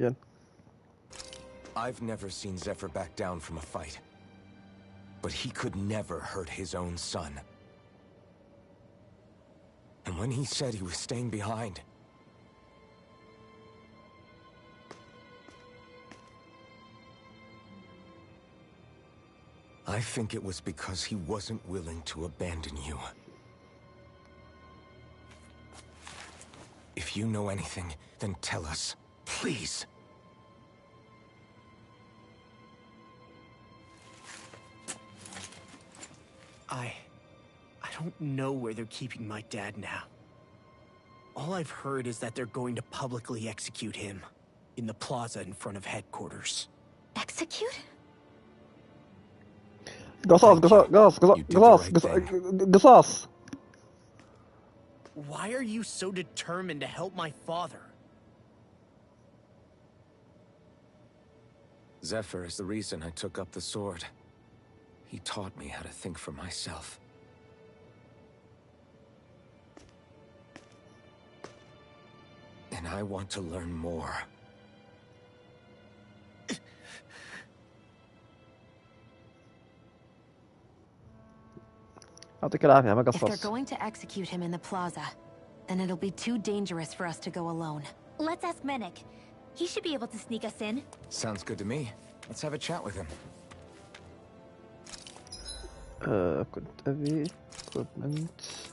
igen. I've never seen Zephyr back down from a fight. But he could never hurt his own son. And when he said he was staying behind, I think it was because he wasn't willing to abandon you. If you know anything, then tell us, please. I don't know where they're keeping my dad now. All I've heard is that they're going to publicly execute him in the plaza in front of headquarters. Execute? قصاص. Why are you so determined to help my father? Zephyr is the reason I took up the sword. He taught me how to think for myself. And I want to learn more. If they're going to execute him in the plaza, then it'll be too dangerous for us to go alone. Let's ask Menik. He should be able to sneak us in. Sounds good to me. Let's have a chat with him. كنت أبي equipment.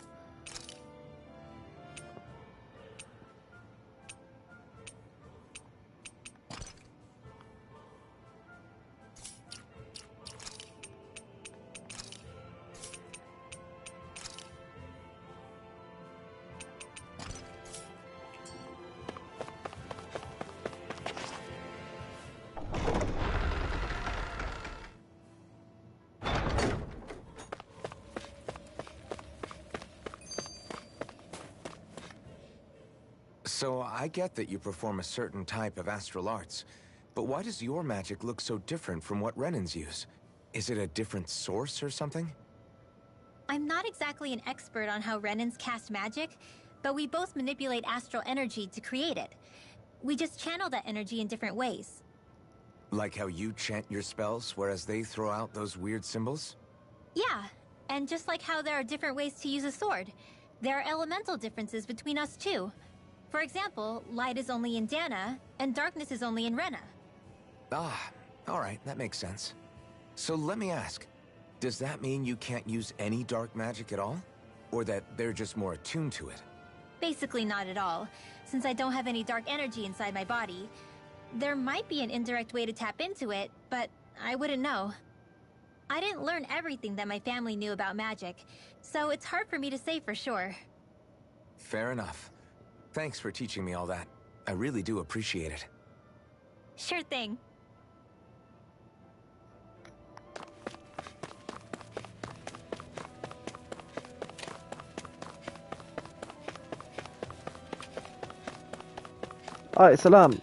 So, I get that you perform a certain type of astral arts, but why does your magic look so different from what Renan's use? Is it a different source or something? I'm not exactly an expert on how Renans cast magic, but we both manipulate astral energy to create it. We just channel that energy in different ways. Like how you chant your spells, whereas they throw out those weird symbols? Yeah, and just like how there are different ways to use a sword, there are elemental differences between us too. For example, light is only in Dana, and darkness is only in Rena. Ah, alright, that makes sense. So let me ask, does that mean you can't use any dark magic at all? Or that they're just more attuned to it? Basically not at all, since I don't have any dark energy inside my body. There might be an indirect way to tap into it, but I wouldn't know. I didn't learn everything that my family knew about magic, so it's hard for me to say for sure. Fair enough. Thanks for teaching me all that. I really do appreciate it. Sure thing. سلام.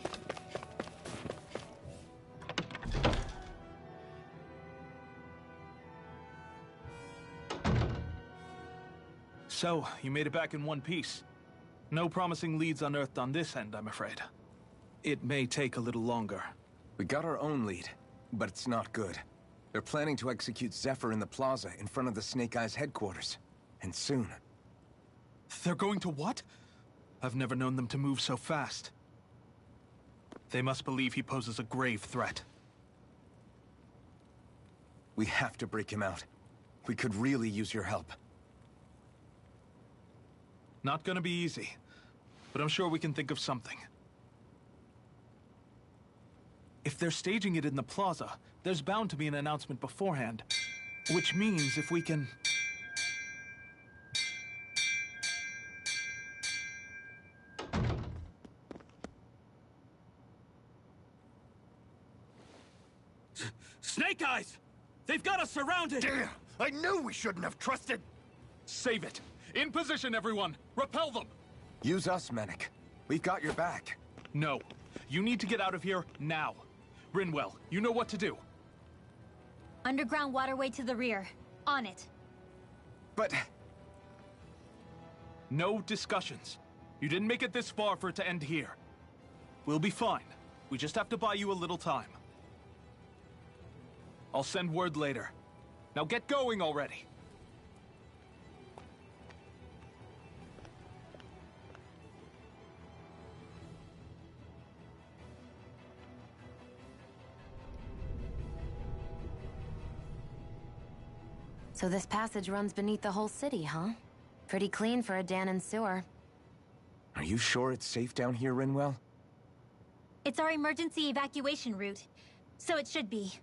So, you made it back in one piece. No promising leads unearthed on this end, I'm afraid. It may take a little longer. We got our own lead, but it's not good. They're planning to execute Zephyr in the plaza in front of the Snake Eyes headquarters. And soon. They're going to what? I've never known them to move so fast. They must believe he poses a grave threat. We have to break him out. We could really use your help. Not gonna be easy, but I'm sure we can think of something. If they're staging it in the plaza, there's bound to be an announcement beforehand. Which means if we can... Snake Eyes! They've got us surrounded! Damn! I knew we shouldn't have trusted! Save it! In position, everyone! Repel them! Use us, Menik. We've got your back. No. You need to get out of here now. Rinwell, you know what to do. Underground waterway to the rear. On it. But... No discussions. You didn't make it this far for it to end here. We'll be fine. We just have to buy you a little time. I'll send word later. Now get going already. So this passage runs beneath the whole city, huh? Pretty clean for a Danon sewer. Are you sure it's safe down here, Rinwell? It's our emergency evacuation route, so it should be.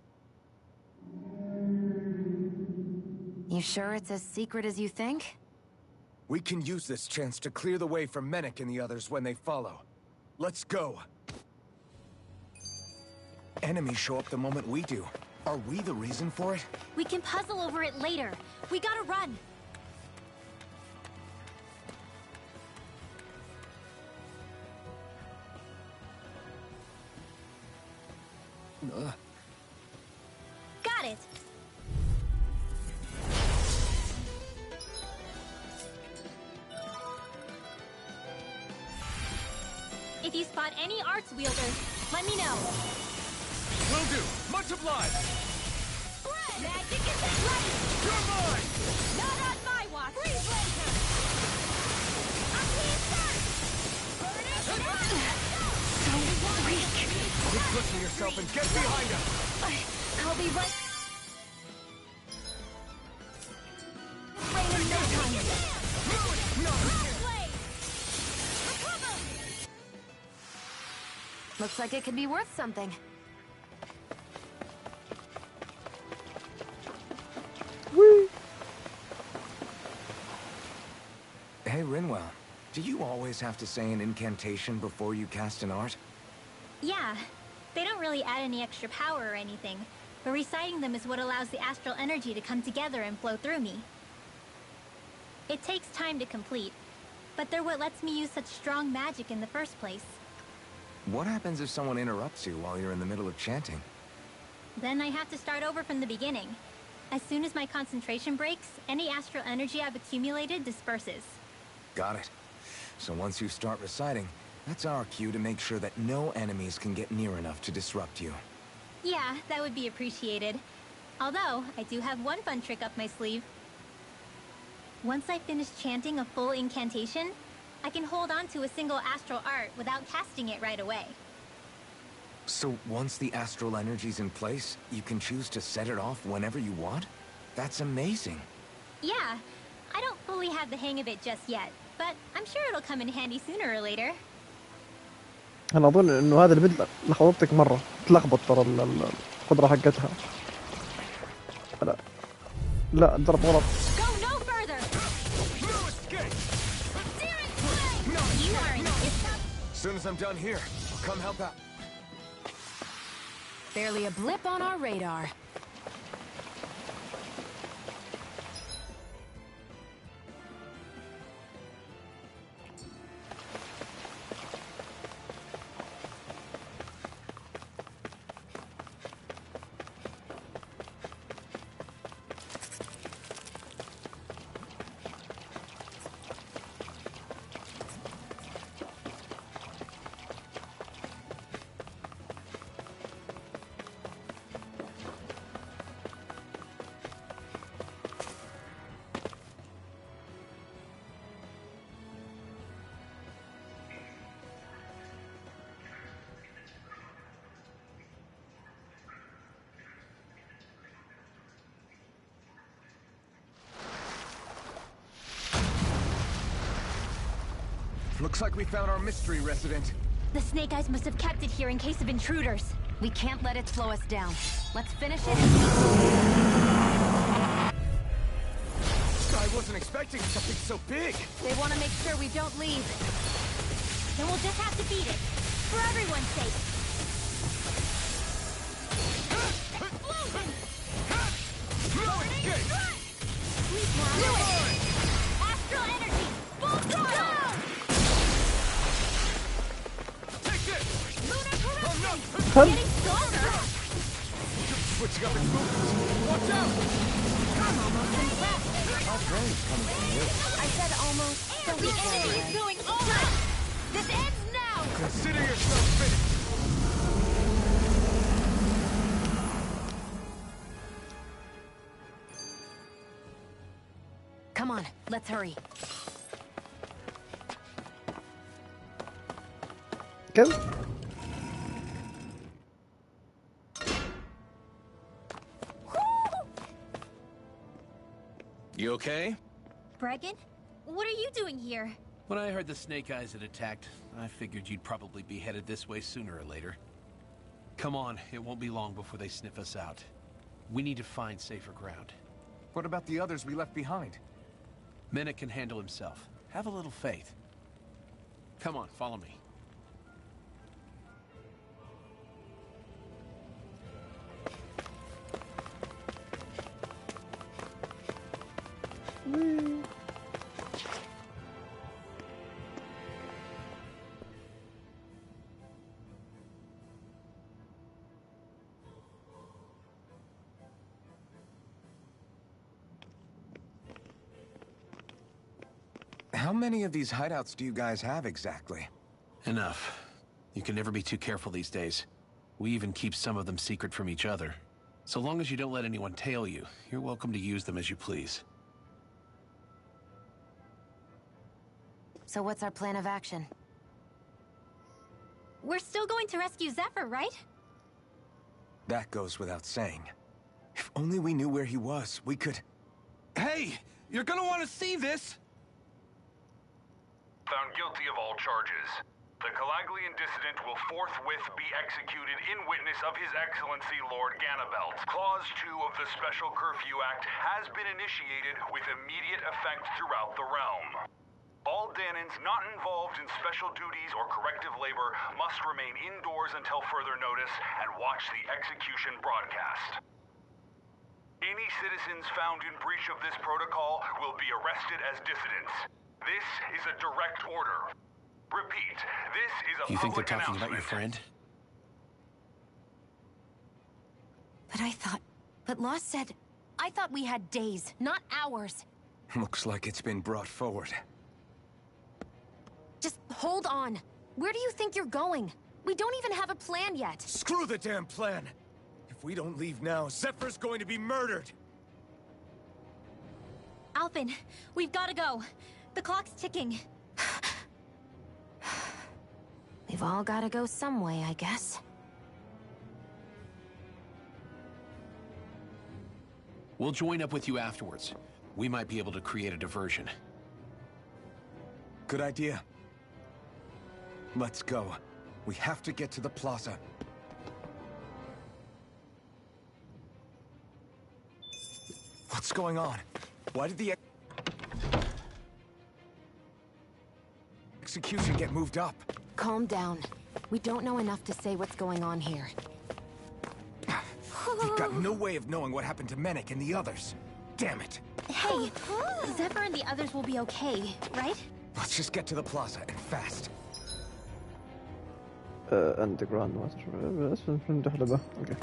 You sure it's as secret as you think? We can use this chance to clear the way for Menek and the others when they follow. Let's go. Enemies show up the moment we do. Are we the reason for it? We can puzzle over it later. We gotta run. Got it. If you spot any arts wielders, let me know. Will do. Much obliged. Magic is at light. You're mine. Not on my watch. Freeze laser. I'm being first. Burn it. So weak. Keep pushing yourself and get behind us. I'll be right. Rain in no time. Looks like it could be worth something. Whee! Hey, Rinwell. Do you always have to say an incantation before you cast an art? Yeah, they don't really add any extra power or anything, but reciting them is what allows the astral energy to come together and flow through me. It takes time to complete, but they're what lets me use such strong magic in the first place. What happens if someone interrupts you while you're in the middle of chanting? Then I have to start over from the beginning. As soon as my concentration breaks, any astral energy I've accumulated disperses. Got it. So once you start reciting, that's our cue to make sure that no enemies can get near enough to disrupt you. Yeah, that would be appreciated. Although, I do have one fun trick up my sleeve. Once I finish chanting a full incantation, I can hold on to a single astral art without casting it right away. So once the astral energy's in place, you can choose to set it off whenever you want? That's amazing. Yeah, I don't fully have the hang of it just yet, but I'm sure it'll come in handy sooner or later. انا اظن انه هذا البنت لخبطتك مره تلخبط ترى القدره حقتها. لا ضرب غلط. Go no further. No escape! You are in As soon as I'm done here, I'll come help out. Barely a blip on our radar. Looks like we found our mystery resident. The Snake Eyes must have kept it here in case of intruders. We can't let it slow us down. Let's finish it. I wasn't expecting something so big. They want to make sure we don't leave. Then we'll just have to beat it. For everyone's sake. Explosion! No escape! Please now. Do it! Astral energy! Full throttle! Take this! Lunar corruption! هل Getting stronger! Switching up its movements. Watch out! I'm almost impressed. How strange coming from you. I said almost. So the enemy is going all out! This ends now! Consider yourself finished. on, let's hurry. كم؟ You okay? Bregan? What are you doing here? When I heard the Snake Eyes had attacked, I figured you'd probably be headed this way sooner or later. Come on, it won't be long before they sniff us out. We need to find safer ground. What about the others we left behind? Menek can handle himself. Have a little faith. Come on, follow me. How many of these hideouts do you guys have exactly? Enough. You can never be too careful these days. We even keep some of them secret from each other. So long as you don't let anyone tail you, you're welcome to use them as you please. So what's our plan of action? We're still going to rescue Zephyr, right? That goes without saying. If only we knew where he was, we could... Hey! You're gonna want to see this! Found guilty of all charges. The Calaglian dissident will forthwith be executed in witness of His Excellency Lord Ganabelt. Clause 2 of the Special Curfew Act has been initiated with immediate effect throughout the realm. All Danans not involved in special duties or corrective labor must remain indoors until further notice and watch the execution broadcast. Any citizens found in breach of this protocol will be arrested as dissidents. This is a direct order. Repeat, this is a You think they're public talking about your announcement. friend? But Law said... I thought we had days, not hours. Looks like it's been brought forward. Just hold on. Where do you think you're going? We don't even have a plan yet. Screw the damn plan! If we don't leave now, Zephyr's going to be murdered! Alphen, we've got to go. The clock's ticking. We've all gotta go some way, I guess. We'll join up with you afterwards. We might be able to create a diversion. Good idea. Let's go. We have to get to the plaza. What's going on? Why did the execution get moved up? Calm down. We don't know enough to say what's going on here. We've got no way of knowing what happened to Menek and the others. Damn it. Hey, Zephyr and the others will be okay, right? Let's just get to the plaza and fast. underground ما أدري اسم فيلم دحلبة. اوكي.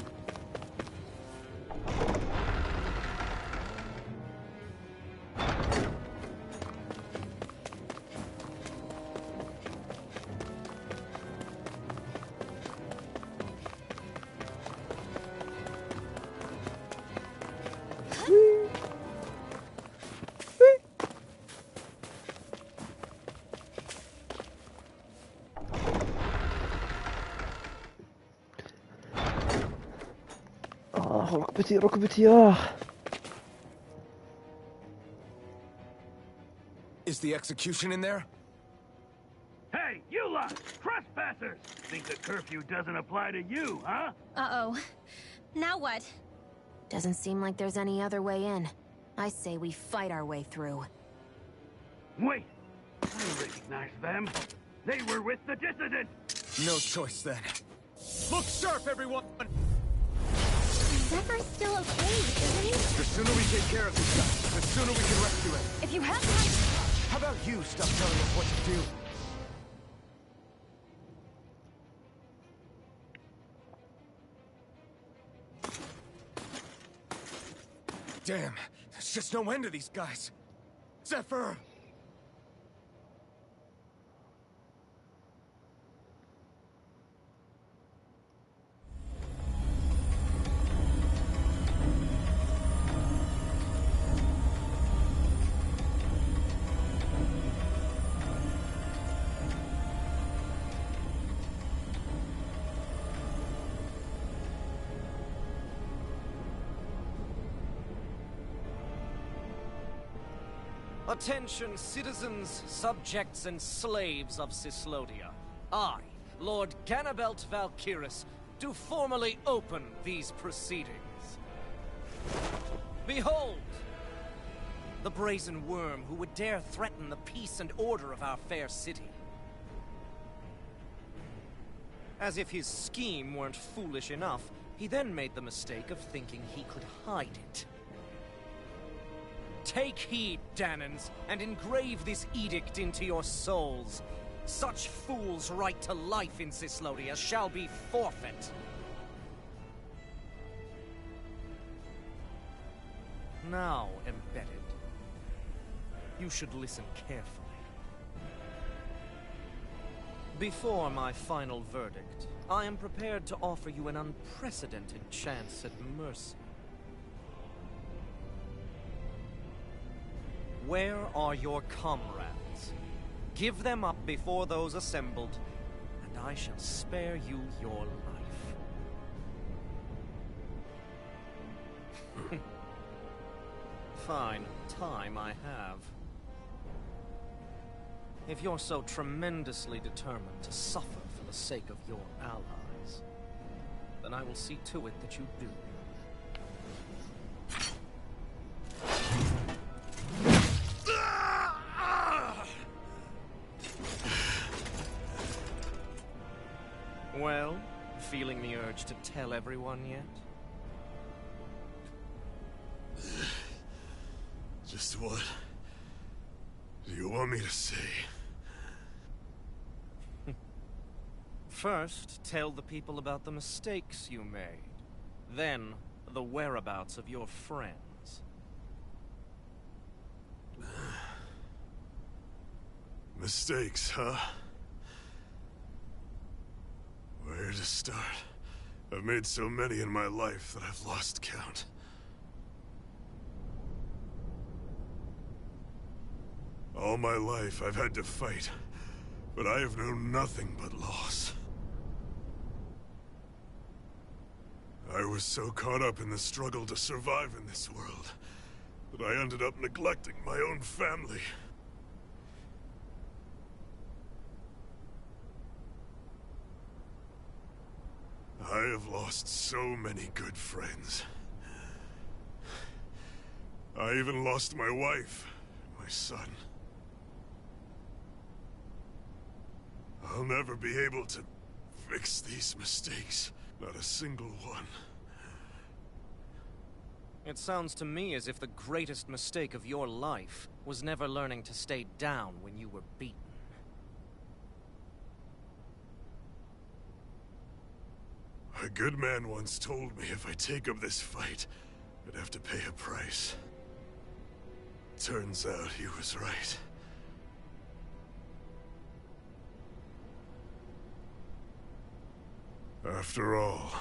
ركبتي ركبتي Is the execution in there? Hey, you lot! Trespassers! Think the curfew doesn't apply to you, huh? Uh-oh. Now what? Doesn't seem like there's any other way in. I say we fight our way through. Wait! I recognize them. They were with the dissident! No choice then. Look sharp, everyone! Zephyr's still okay, isn't he? The sooner we take care of this guy, the sooner we can rescue him. If you have time... How about you stop telling us what to do? Damn, there's just no end to these guys. Zephyr! Attention, citizens, subjects, and slaves of Cyslodia. I, Lord Ganabelt Valkyris, do formally open these proceedings. Behold! The brazen worm who would dare threaten the peace and order of our fair city. As if his scheme weren't foolish enough, he then made the mistake of thinking he could hide it. Take heed, Danans, and engrave this edict into your souls. Such fools' right to life in Cyslodia shall be forfeit. Now, Embedded, you should listen carefully. Before my final verdict, I am prepared to offer you an unprecedented chance at mercy. Where are your comrades? Give them up before those assembled, and I shall spare you your life. Fine, time I have. If you're so tremendously determined to suffer for the sake of your allies, then I will see to it that you do. Well, feeling the urge to tell everyone yet? Just what do you want me to say? First, tell the people about the mistakes you made. Then, the whereabouts of your friends. Mistakes, huh? Where to start? I've made so many in my life that I've lost count. All my life I've had to fight, but I have known nothing but loss. I was so caught up in the struggle to survive in this world that I ended up neglecting my own family. I have lost so many good friends. I even lost my wife, my son. I'll never be able to fix these mistakes. Not a single one. It sounds to me as if the greatest mistake of your life was never learning to stay down when you were beaten. A good man once told me if I take up this fight, I'd have to pay a price. Turns out he was right. After all,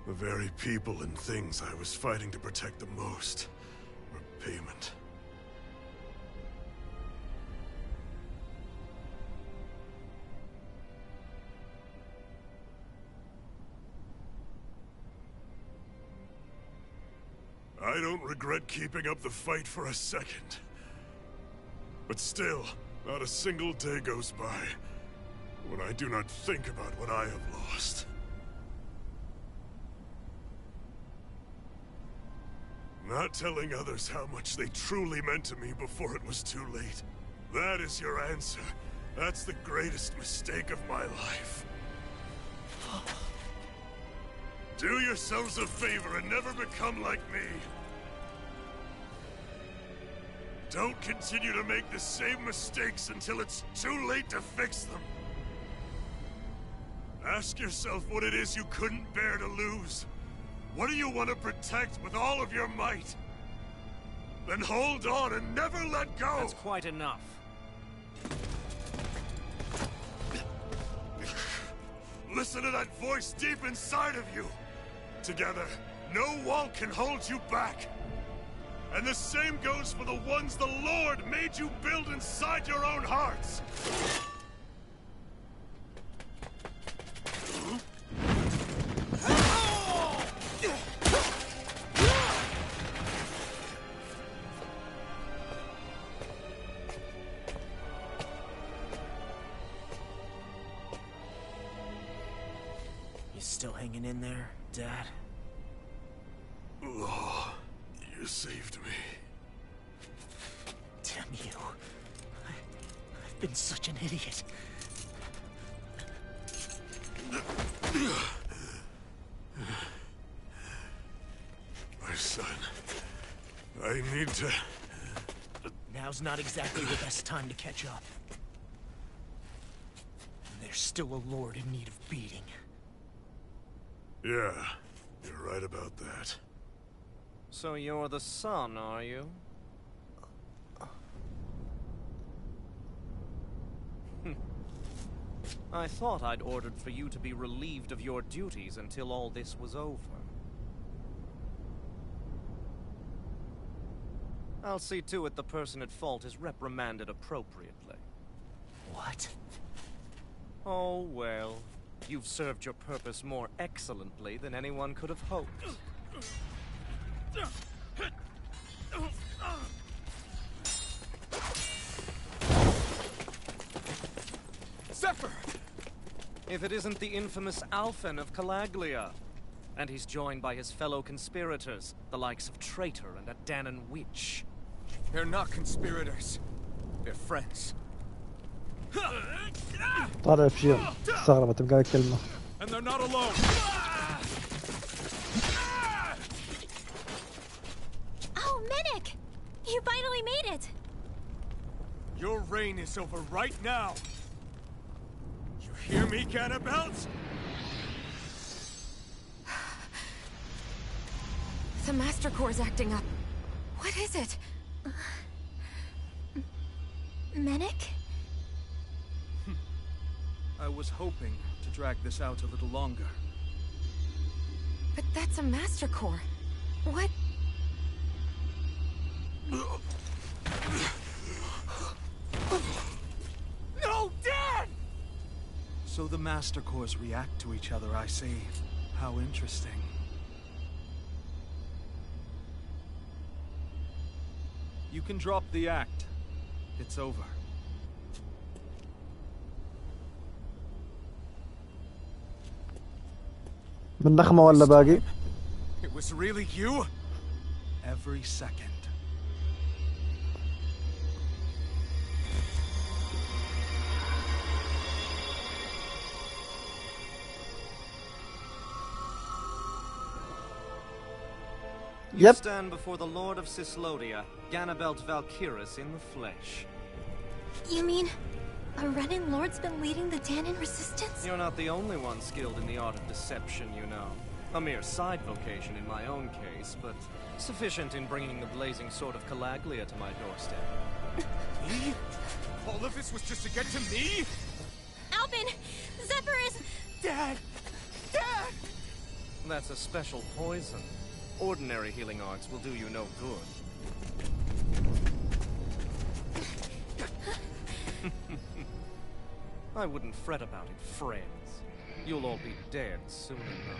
the very people and things I was fighting to protect the most were payment. I don't regret keeping up the fight for a second. But still, not a single day goes by when I do not think about what I have lost. Not telling others how much they truly meant to me before it was too late. That is your answer. That's the greatest mistake of my life. Do yourselves a favor and never become like me. Don't continue to make the same mistakes until it's too late to fix them. Ask yourself what it is you couldn't bear to lose. What do you want to protect with all of your might? Then hold on and never let go! That's quite enough. Listen to that voice deep inside of you! Together, no wall can hold you back! And the same goes for the ones the Lord made you build inside your own hearts! still hanging in there, Dad? Oh, you saved me. Damn you. I've been such an idiot. My son, I need to... Now's not exactly the best time to catch up. There's still a lord in need of beating. Yeah, you're right about that. So you're the son, are you? I thought I'd ordered for you to be relieved of your duties until all this was over. I'll see to it the person at fault is reprimanded appropriately. What? Oh, well. You've served your purpose more excellently than anyone could have hoped. Zephyr! If it isn't the infamous Alphen of Calaglia. And he's joined by his fellow conspirators, the likes of Traitor and a Danan witch. They're not conspirators. They're friends. طالع في شيء استغربت بقى الكلمة. And they're not alone. Oh, Medic! You finally made it! Your reign is over right now. You hear me, Cannibals? The Master Core's acting up. What is it? Medic? I was hoping to drag this out a little longer. But that's a Master Core. What? No, Dad! So the Master Cores react to each other, I see. How interesting. You can drop the act. It's over. بالنخمة ولا باقي؟ It was really you? Every second. You stand before the Lord of Cislodia, Ganabelt Valkyris in the flesh. You mean a Renin Lord's been leading the Danan resistance? You're not the only one skilled in the art of deception, you know. A mere side vocation in my own case, but sufficient in bringing the blazing sword of Calaglia to my doorstep. Me? All of this was just to get to me? Alvin! Zephyr is... Dad! Dad! That's a special poison. Ordinary healing arts will do you no good. I wouldn't fret about it, friends. You'll all be dead soon enough.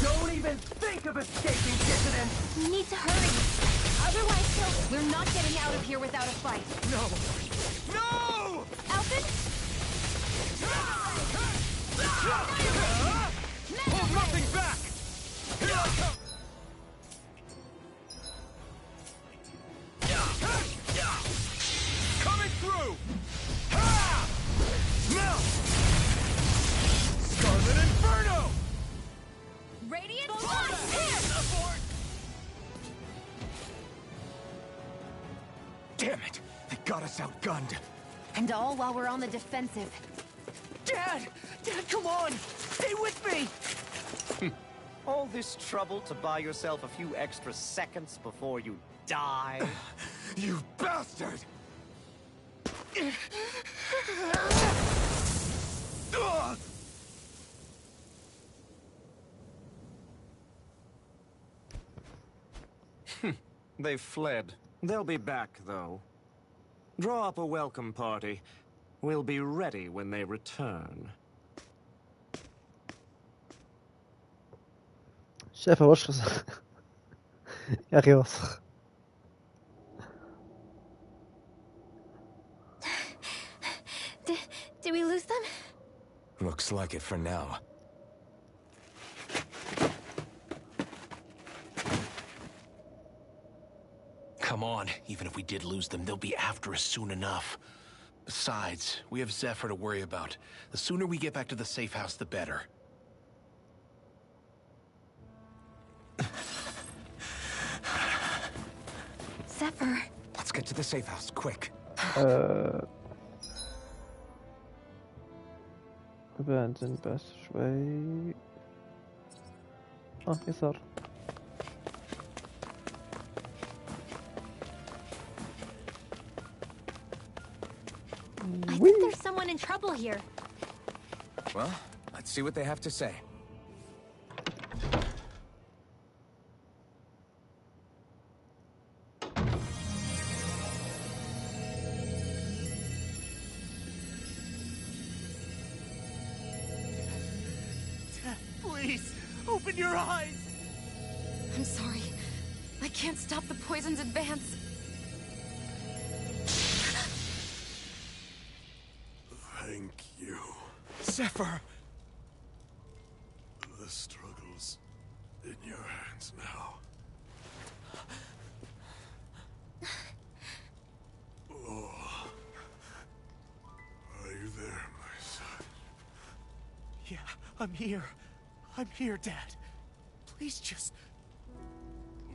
Don't even think of escaping, dissident! We need to hurry. Otherwise We're not getting out of here without a fight. No! No! Alvin? Hold nothing back! Coming through! Melt! Scarlet Inferno! Radiant Blast! Damn it! They got us outgunned. And all while we're on the defensive. Dad! Dad, come on! Stay with me! All this trouble to buy yourself a few extra seconds before you die? You bastard! They've fled. They'll be back, though. Draw up a welcome party. We'll be ready when they return. شايف الوشخ يا أخي وسخ. Did we lose them? Look, Looks like it for now. Come on, even if we did lose them, they'll be after us soon enough. Besides, we have Zephyr to worry about. The sooner we get back to the safe house, the better. Zephyr. Let's get to the safe house, quick. بنزل بس شوي. يسار. I think there's someone in trouble here. Well, let's see what they have to say. Please, open your eyes! I'm sorry. I can't stop the poison's advance. Thank you. Zephyr! The struggle's in your hands now. Oh. Are you there, my son? Yeah, I'm here. I'm here, Dad. Please just...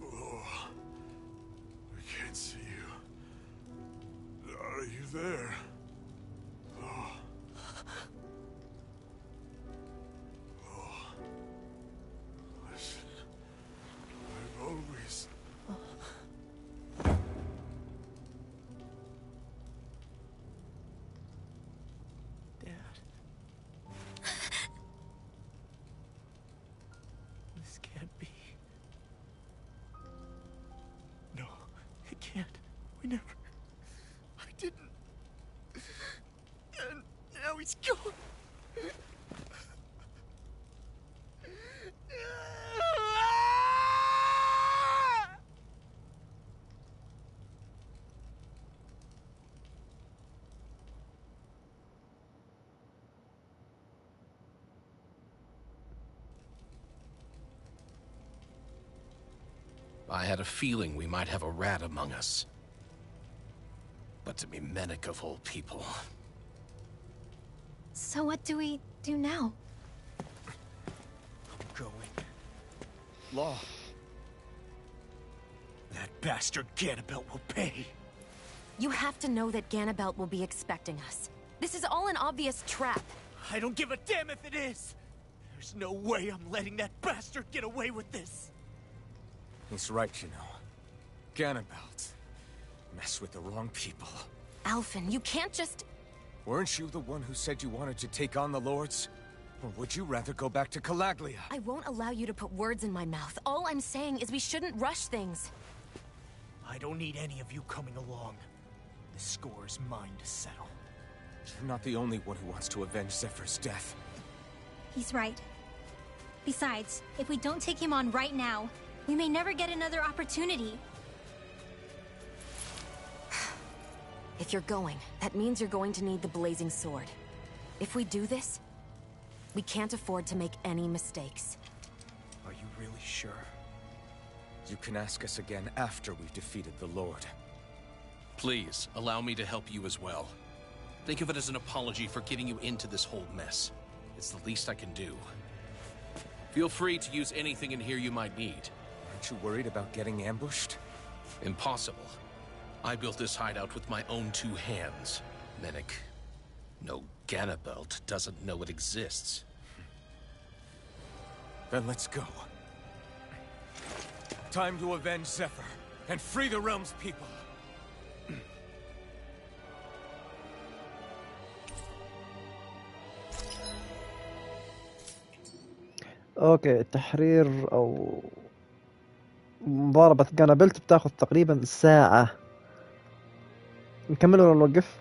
Oh. I can't see you. Are you there? Oh. Oh. Listen. I've always... Dad. This can't be. No, it can't. We never... I didn't. And now he's gone. I had a feeling we might have a rat among us. But to be Menic of all people. So what do we do now? Going. Law. That bastard Ganabelt will pay. You have to know that Ganabelt will be expecting us. This is all an obvious trap. I don't give a damn if it is! There's no way I'm letting that bastard get away with this! He's right, you know. Ganabelt. Mess with the wrong people. Alphen, you can't just... Weren't you the one who said you wanted to take on the Lords? Or would you rather go back to Calaglia? I won't allow you to put words in my mouth. All I'm saying is we shouldn't rush things. I don't need any of you coming along. The score is mine to settle. You're not the only one who wants to avenge Zephyr's death. He's right. Besides, if we don't take him on right now, we may never get another opportunity. If you're going, that means you're going to need the blazing sword. If we do this, we can't afford to make any mistakes. Are you really sure? You can ask us again after we've defeated the Lord. Please, allow me to help you as well. Think of it as an apology for getting you into this whole mess. It's the least I can do. Feel free to use anything in here you might need. Aren't you worried about getting ambushed? Impossible. I built this hideout with my own 2 hands. Menic. No, Ganabelt doesn't know it exists. Then let's go. Time to avenge Zephyr and free the realm's people. اوكي، التحرير او مضاربة جانابلت بتاخذ تقريبا ساعة. نكمل ولا نوقف؟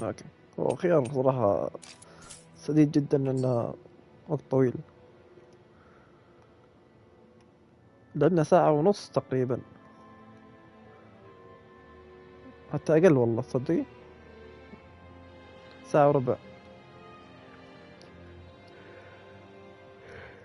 اوكي، هو خيار صراحة سديد جدا لأنه وقت طويل. لعبنا ساعة ونص تقريبا، حتى أقل والله تصدقي، ساعة وربع.